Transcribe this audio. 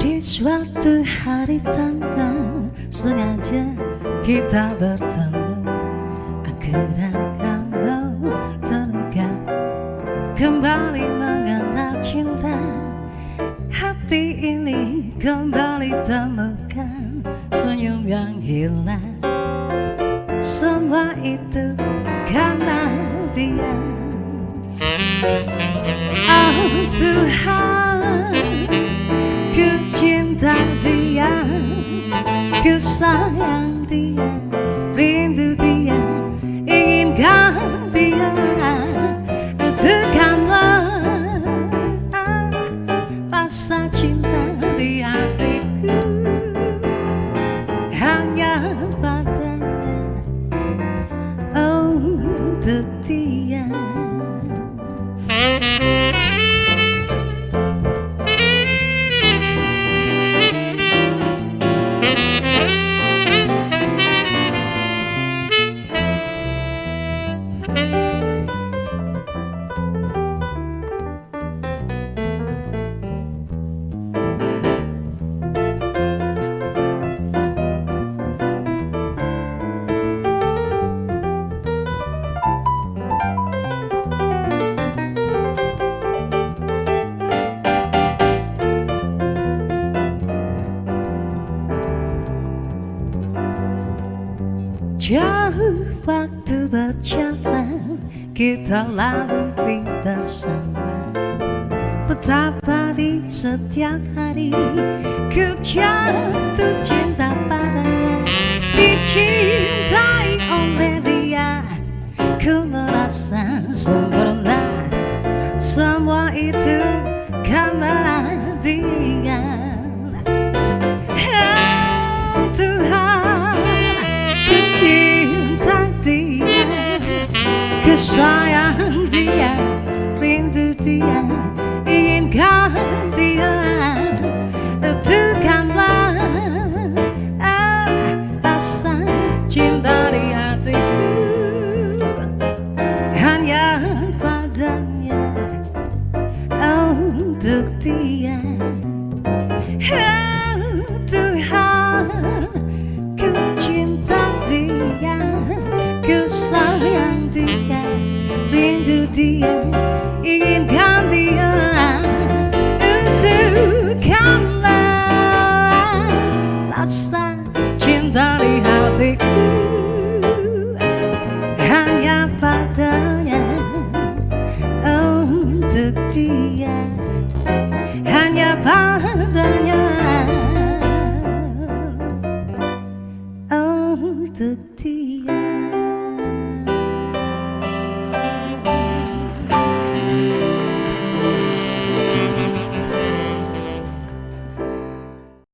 Di suatu hari tanpa sengaja kita bertemu, aku dan kamu terluka kembali mengenal cinta. Hati ini kembali temukan senyum yang hilang. Semua itu karena dia. Oh Tuhan, ku cinta dia, ku sayang dia, rindu dia, inginkan dia. Tekanlah rasa cinta di hatiku hanya padanya, oh untuk dia. Jauh waktu berjalan, kita lalui bersama. Betapa di setiap hari ku jatuh cinta padanya. Dicintai oleh dia, ku merasa sempurna. Semua itu